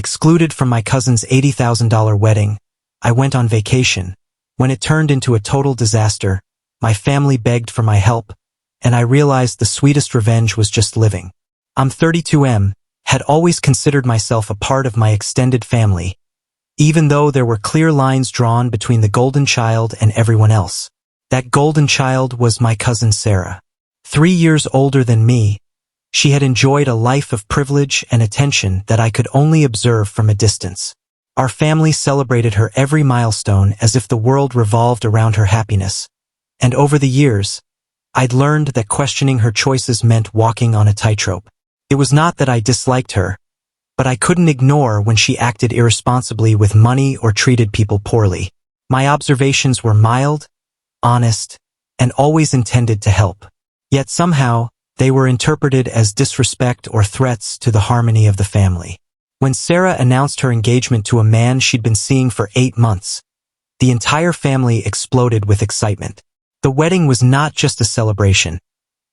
Excluded from my cousin's $80,000 wedding, I went on vacation. When it turned into a total disaster, my family begged for my help, and I realized the sweetest revenge was just living. I'm 32M, had always considered myself a part of my extended family, even though there were clear lines drawn between the golden child and everyone else. That golden child was my cousin Sarah. 3 years older than me, she had enjoyed a life of privilege and attention that I could only observe from a distance. Our family celebrated her every milestone as if the world revolved around her happiness. And over the years, I'd learned that questioning her choices meant walking on a tightrope. It was not that I disliked her, but I couldn't ignore when she acted irresponsibly with money or treated people poorly. My observations were mild, honest, and always intended to help. Yet somehow, they were interpreted as disrespect or threats to the harmony of the family. When Sarah announced her engagement to a man she'd been seeing for 8 months, the entire family exploded with excitement. The wedding was not just a celebration.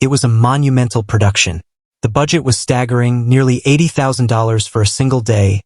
It was a monumental production. The budget was staggering, nearly $80,000 for a single day,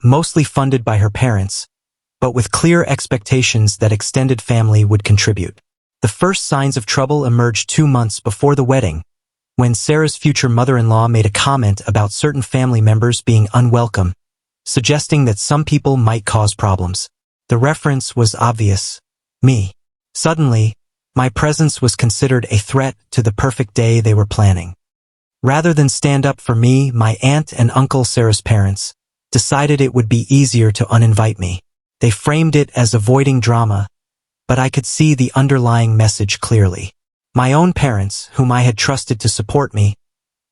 mostly funded by her parents, but with clear expectations that extended family would contribute. The first signs of trouble emerged 2 months before the wedding, when Sarah's future mother-in-law made a comment about certain family members being unwelcome, suggesting that some people might cause problems. The reference was obvious: me. Suddenly, my presence was considered a threat to the perfect day they were planning. Rather than stand up for me, my aunt and uncle, Sarah's parents, decided it would be easier to uninvite me. They framed it as avoiding drama, but I could see the underlying message clearly. My own parents, whom I had trusted to support me,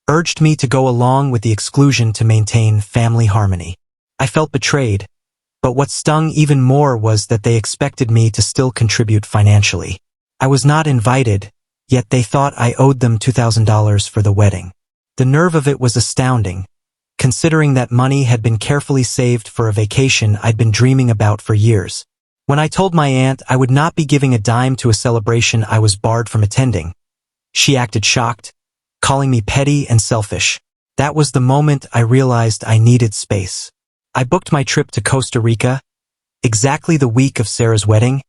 urged me to go along with the exclusion to maintain family harmony. I felt betrayed, but what stung even more was that they expected me to still contribute financially. I was not invited, yet they thought I owed them $2,000 for the wedding. The nerve of it was astounding, considering that money had been carefully saved for a vacation I'd been dreaming about for years. When I told my aunt I would not be giving a dime to a celebration I was barred from attending, she acted shocked, calling me petty and selfish. That was the moment I realized I needed space. I booked my trip to Costa Rica, exactly the week of Sarah's wedding,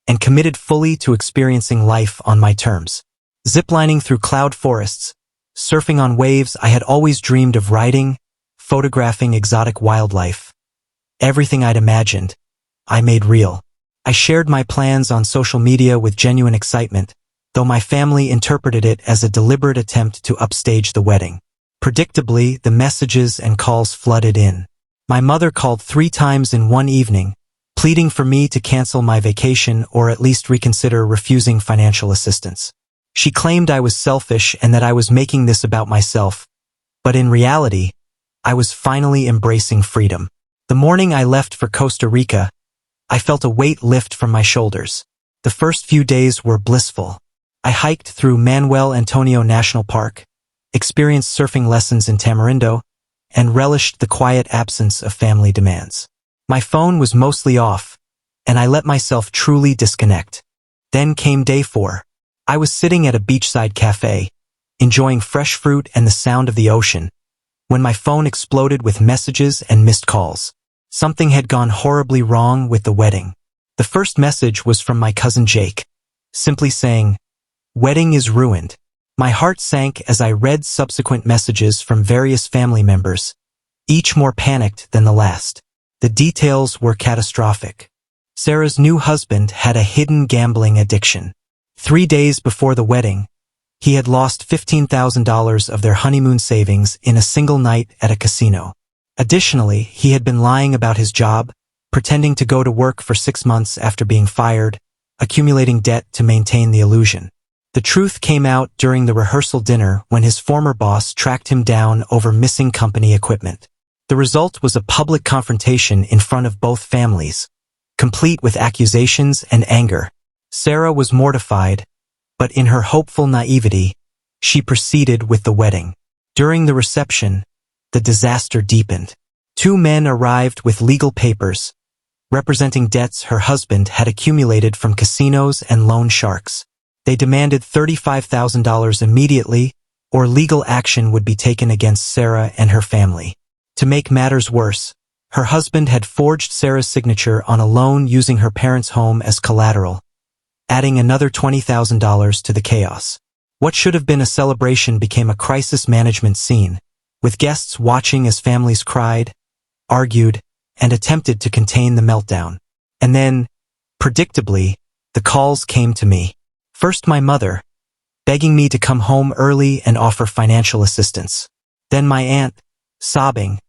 and committed fully to experiencing life on my terms. Ziplining through cloud forests, surfing on waves I had always dreamed of riding, photographing exotic wildlife. Everything I'd imagined, I made real. I shared my plans on social media with genuine excitement, though my family interpreted it as a deliberate attempt to upstage the wedding. Predictably, the messages and calls flooded in. My mother called 3 times in one evening, pleading for me to cancel my vacation or at least reconsider refusing financial assistance. She claimed I was selfish and that I was making this about myself, but in reality, I was finally embracing freedom. The morning I left for Costa Rica, I felt a weight lift from my shoulders. The first few days were blissful. I hiked through Manuel Antonio National Park, experienced surfing lessons in Tamarindo, and relished the quiet absence of family demands. My phone was mostly off, and I let myself truly disconnect. Then came day 4. I was sitting at a beachside cafe, enjoying fresh fruit and the sound of the ocean, when my phone exploded with messages and missed calls. Something had gone horribly wrong with the wedding. The first message was from my cousin Jake, simply saying, "Wedding is ruined." My heart sank as I read subsequent messages from various family members, each more panicked than the last. The details were catastrophic. Sarah's new husband had a hidden gambling addiction. 3 days before the wedding, he had lost $15,000 of their honeymoon savings in a single night at a casino. Additionally, he had been lying about his job, pretending to go to work for 6 months after being fired, accumulating debt to maintain the illusion. The truth came out during the rehearsal dinner when his former boss tracked him down over missing company equipment. The result was a public confrontation in front of both families, complete with accusations and anger. Sarah was mortified, but in her hopeful naivety, she proceeded with the wedding. During the reception, the disaster deepened. 2 men arrived with legal papers, representing debts her husband had accumulated from casinos and loan sharks. They demanded $35,000 immediately, or legal action would be taken against Sarah and her family. To make matters worse, Her husband had forged Sarah's signature on a loan using her parents' home as collateral, adding another $20,000 to the chaos. What should have been a celebration became a crisis management scene, with guests watching as families cried, argued, and attempted to contain the meltdown. And then, predictably, the calls came to me. First my mother, begging me to come home early and offer financial assistance. Then my aunt, sobbing,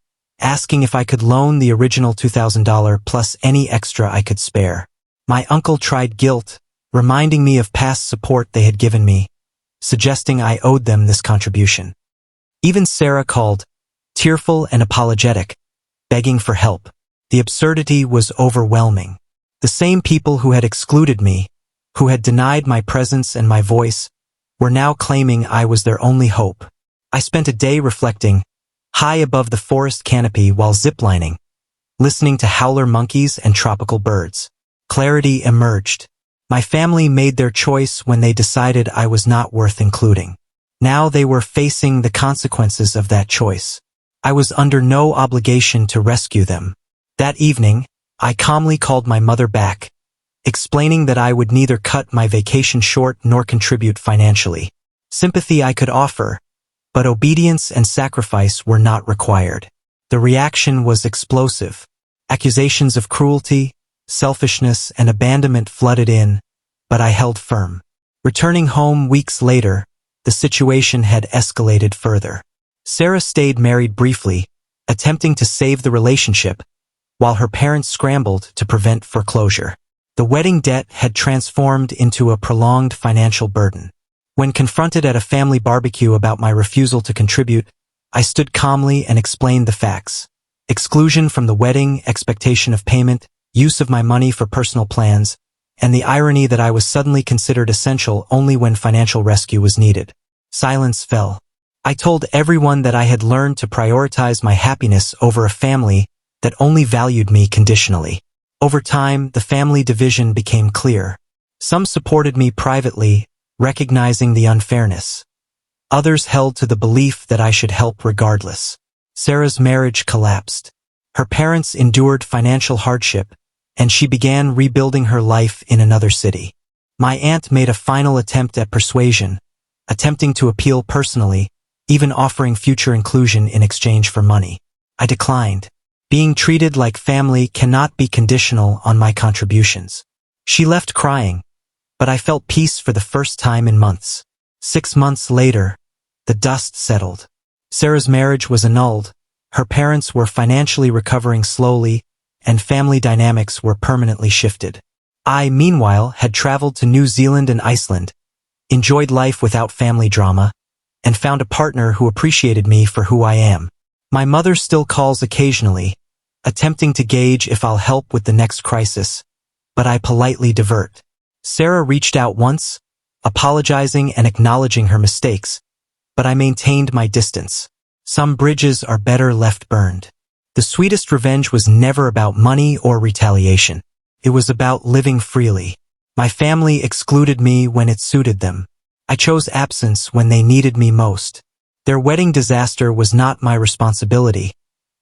asking if I could loan the original $2,000 plus any extra I could spare. My uncle tried guilt, reminding me of past support they had given me, suggesting I owed them this contribution. Even Sarah called, tearful and apologetic, begging for help. The absurdity was overwhelming. The same people who had excluded me, who had denied my presence and my voice, were now claiming I was their only hope. I spent a day reflecting, high above the forest canopy while ziplining, listening to howler monkeys and tropical birds. Clarity emerged. My family made their choice when they decided I was not worth including. Now they were facing the consequences of that choice. I was under no obligation to rescue them. That evening, I calmly called my mother back, explaining that I would neither cut my vacation short nor contribute financially. Sympathy I could offer, but obedience and sacrifice were not required. The reaction was explosive. Accusations of cruelty, selfishness, and abandonment flooded in, but I held firm. Returning home weeks later, the situation had escalated further. Sarah stayed married briefly, attempting to save the relationship, while her parents scrambled to prevent foreclosure. The wedding debt had transformed into a prolonged financial burden. When confronted at a family barbecue about my refusal to contribute, I stood calmly and explained the facts. Exclusion from the wedding, expectation of payment, use of my money for personal plans, and the irony that I was suddenly considered essential only when financial rescue was needed. Silence fell. I told everyone that I had learned to prioritize my happiness over a family that only valued me conditionally. Over time, the family division became clear. Some supported me privately, recognizing the unfairness. Others held to the belief that I should help regardless. Sarah's marriage collapsed. Her parents endured financial hardship, and she began rebuilding her life in another city. My aunt made a final attempt at persuasion, attempting to appeal personally, even offering future inclusion in exchange for money. I declined. Being treated like family cannot be conditional on my contributions. She left crying, but I felt peace for the first time in months. 6 months later, the dust settled. Sarah's marriage was annulled, her parents were financially recovering slowly, and family dynamics were permanently shifted. I, meanwhile, had traveled to New Zealand and Iceland, enjoyed life without family drama, and found a partner who appreciated me for who I am. My mother still calls occasionally, attempting to gauge if I'll help with the next crisis, but I politely divert. Sarah reached out once, apologizing and acknowledging her mistakes, but I maintained my distance. Some bridges are better left burned. The sweetest revenge was never about money or retaliation. It was about living freely. My family excluded me when it suited them. I chose absence when they needed me most. Their wedding disaster was not my responsibility,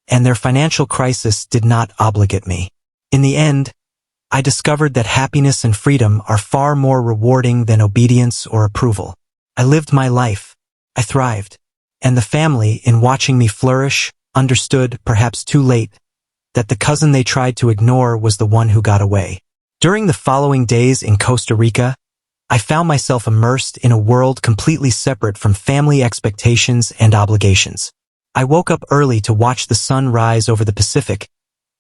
and their financial crisis did not obligate me. In the end, I discovered that happiness and freedom are far more rewarding than obedience or approval. I lived my life. I thrived. And the family, in watching me flourish, understood, perhaps too late, that the cousin they tried to ignore was the one who got away. During the following days in Costa Rica, I found myself immersed in a world completely separate from family expectations and obligations. I woke up early to watch the sun rise over the Pacific,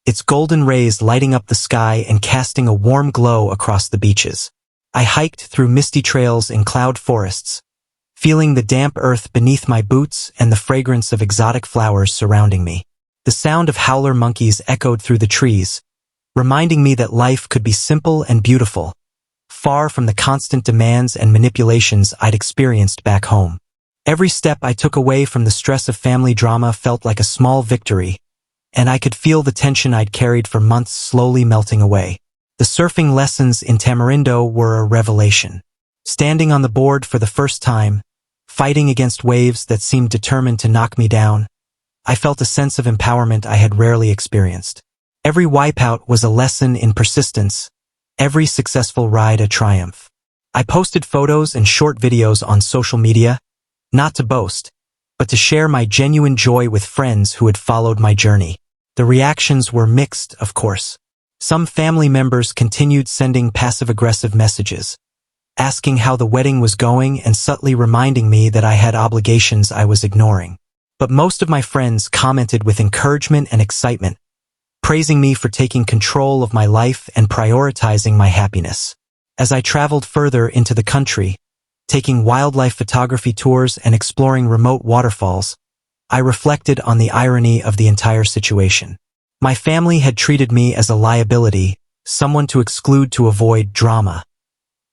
its golden rays lighting up the sky and casting a warm glow across the beaches. I hiked through misty trails in cloud forests, feeling the damp earth beneath my boots and the fragrance of exotic flowers surrounding me. The sound of howler monkeys echoed through the trees, reminding me that life could be simple and beautiful, far from the constant demands and manipulations I'd experienced back home. Every step I took away from the stress of family drama felt like a small victory, and I could feel the tension I'd carried for months slowly melting away. The surfing lessons in Tamarindo were a revelation. Standing on the board for the first time, fighting against waves that seemed determined to knock me down, I felt a sense of empowerment I had rarely experienced. Every wipeout was a lesson in persistence, every successful ride a triumph. I posted photos and short videos on social media, not to boast, but to share my genuine joy with friends who had followed my journey. The reactions were mixed, of course. Some family members continued sending passive-aggressive messages, asking how the wedding was going and subtly reminding me that I had obligations I was ignoring. But most of my friends commented with encouragement and excitement, praising me for taking control of my life and prioritizing my happiness. As I traveled further into the country, taking wildlife photography tours and exploring remote waterfalls, I reflected on the irony of the entire situation. My family had treated me as a liability, someone to exclude to avoid drama.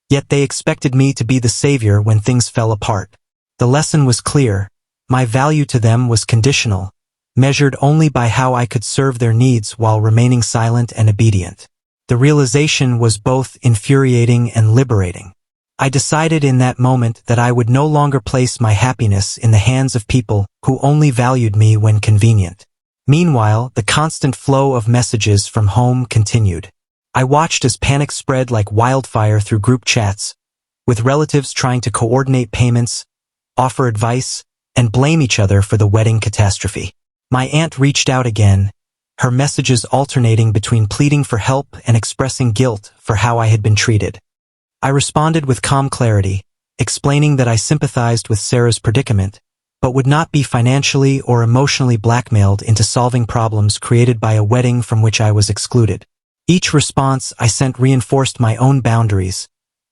Yet they expected me to be the savior when things fell apart. The lesson was clear. My value to them was conditional, measured only by how I could serve their needs while remaining silent and obedient. The realization was both infuriating and liberating. I decided in that moment that I would no longer place my happiness in the hands of people who only valued me when convenient. Meanwhile, the constant flow of messages from home continued. I watched as panic spread like wildfire through group chats, with relatives trying to coordinate payments, offer advice, and blame each other for the wedding catastrophe. My aunt reached out again, her messages alternating between pleading for help and expressing guilt for how I had been treated. I responded with calm clarity, explaining that I sympathized with Sarah's predicament, but would not be financially or emotionally blackmailed into solving problems created by a wedding from which I was excluded. Each response I sent reinforced my own boundaries,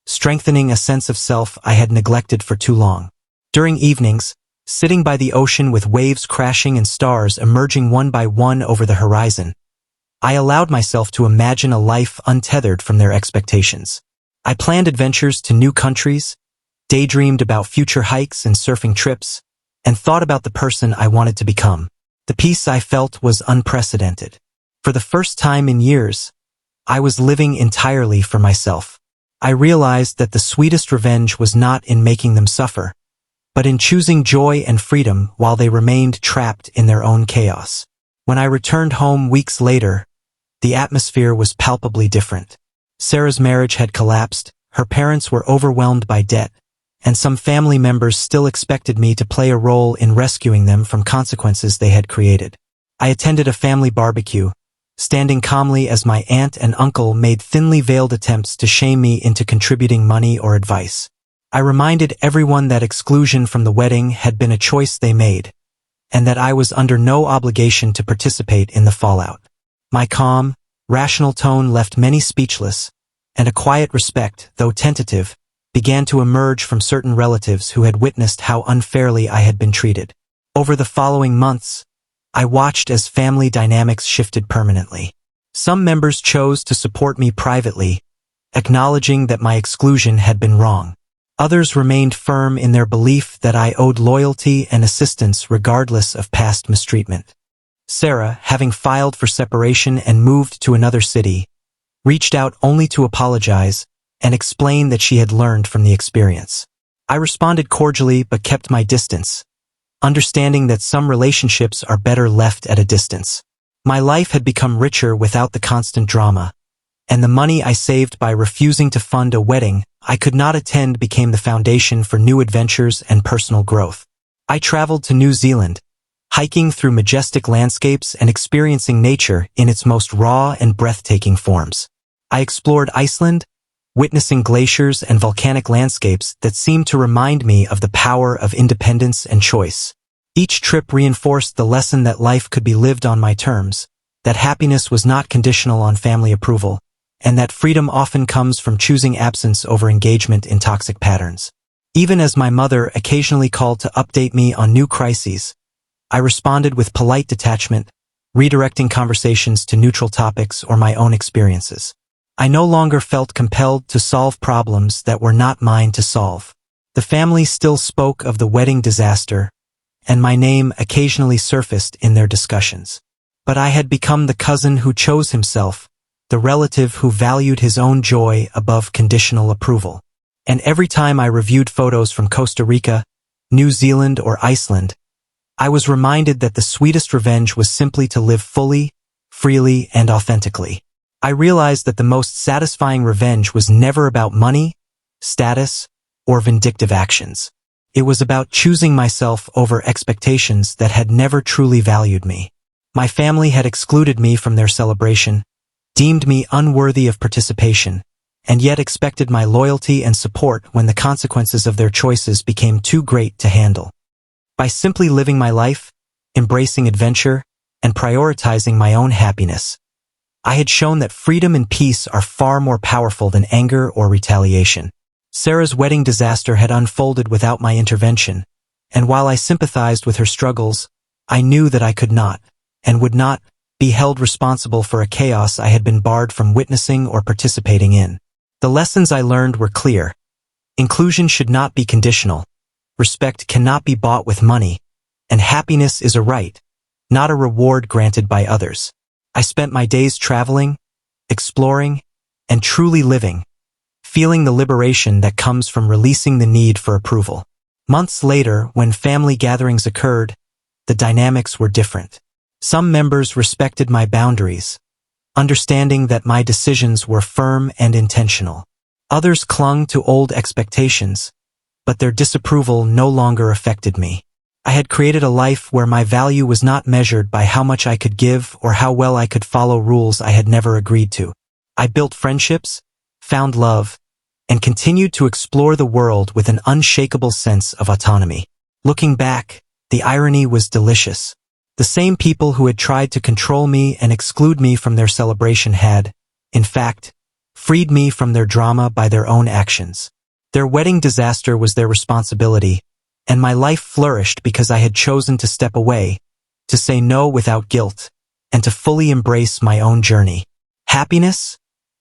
strengthening a sense of self I had neglected for too long. During evenings, sitting by the ocean with waves crashing and stars emerging one by one over the horizon, I allowed myself to imagine a life untethered from their expectations. I planned adventures to new countries, daydreamed about future hikes and surfing trips, and thought about the person I wanted to become. The peace I felt was unprecedented. For the first time in years, I was living entirely for myself. I realized that the sweetest revenge was not in making them suffer, but in choosing joy and freedom while they remained trapped in their own chaos. When I returned home weeks later, the atmosphere was palpably different. Sarah's marriage had collapsed, her parents were overwhelmed by debt, and some family members still expected me to play a role in rescuing them from consequences they had created. I attended a family barbecue, standing calmly as my aunt and uncle made thinly veiled attempts to shame me into contributing money or advice. I reminded everyone that exclusion from the wedding had been a choice they made, and that I was under no obligation to participate in the fallout. My calm, rational tone left many speechless, and a quiet respect, though tentative, began to emerge from certain relatives who had witnessed how unfairly I had been treated. Over the following months, I watched as family dynamics shifted permanently. Some members chose to support me privately, acknowledging that my exclusion had been wrong. Others remained firm in their belief that I owed loyalty and assistance regardless of past mistreatment. Sarah, having filed for separation and moved to another city, reached out only to apologize and explain that she had learned from the experience. I responded cordially but kept my distance, understanding that some relationships are better left at a distance. My life had become richer without the constant drama, and the money I saved by refusing to fund a wedding I could not attend became the foundation for new adventures and personal growth. I traveled to New Zealand, hiking through majestic landscapes and experiencing nature in its most raw and breathtaking forms. I explored Iceland, witnessing glaciers and volcanic landscapes that seemed to remind me of the power of independence and choice. Each trip reinforced the lesson that life could be lived on my terms, that happiness was not conditional on family approval, and that freedom often comes from choosing absence over engagement in toxic patterns. Even as my mother occasionally called to update me on new crises, I responded with polite detachment, redirecting conversations to neutral topics or my own experiences. I no longer felt compelled to solve problems that were not mine to solve. The family still spoke of the wedding disaster, and my name occasionally surfaced in their discussions. But I had become the cousin who chose himself, the relative who valued his own joy above conditional approval. And every time I reviewed photos from Costa Rica, New Zealand, or Iceland, I was reminded that the sweetest revenge was simply to live fully, freely, and authentically. I realized that the most satisfying revenge was never about money, status, or vindictive actions. It was about choosing myself over expectations that had never truly valued me. My family had excluded me from their celebration, deemed me unworthy of participation, and yet expected my loyalty and support when the consequences of their choices became too great to handle. By simply living my life, embracing adventure, and prioritizing my own happiness, I had shown that freedom and peace are far more powerful than anger or retaliation. Sarah's wedding disaster had unfolded without my intervention, and while I sympathized with her struggles, I knew that I could not, and would not, be held responsible for a chaos I had been barred from witnessing or participating in. The lessons I learned were clear. Inclusion should not be conditional, respect cannot be bought with money, and happiness is a right, not a reward granted by others. I spent my days traveling, exploring, and truly living, feeling the liberation that comes from releasing the need for approval. Months later, when family gatherings occurred, the dynamics were different. Some members respected my boundaries, understanding that my decisions were firm and intentional. Others clung to old expectations, but their disapproval no longer affected me. I had created a life where my value was not measured by how much I could give or how well I could follow rules I had never agreed to. I built friendships, found love, and continued to explore the world with an unshakable sense of autonomy. Looking back, the irony was delicious. The same people who had tried to control me and exclude me from their celebration had, in fact, freed me from their drama by their own actions. Their wedding disaster was their responsibility, and my life flourished because I had chosen to step away, to say no without guilt, and to fully embrace my own journey. Happiness,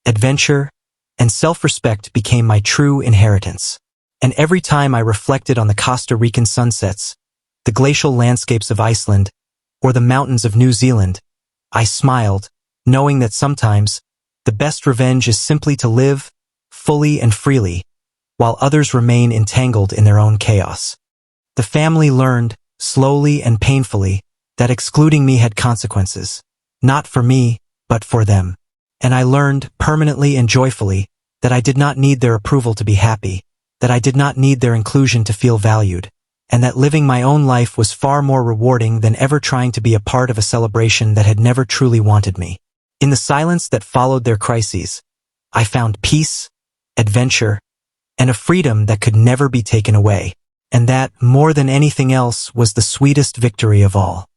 adventure, and self-respect became my true inheritance. And every time I reflected on the Costa Rican sunsets, the glacial landscapes of Iceland, or the mountains of New Zealand, I smiled, knowing that sometimes, the best revenge is simply to live, fully and freely, while others remain entangled in their own chaos. The family learned, slowly and painfully, that excluding me had consequences, not for me, but for them. And I learned, permanently and joyfully, that I did not need their approval to be happy, that I did not need their inclusion to feel valued, and that living my own life was far more rewarding than ever trying to be a part of a celebration that had never truly wanted me. In the silence that followed their crises, I found peace, adventure, and a freedom that could never be taken away. And that, more than anything else, was the sweetest victory of all.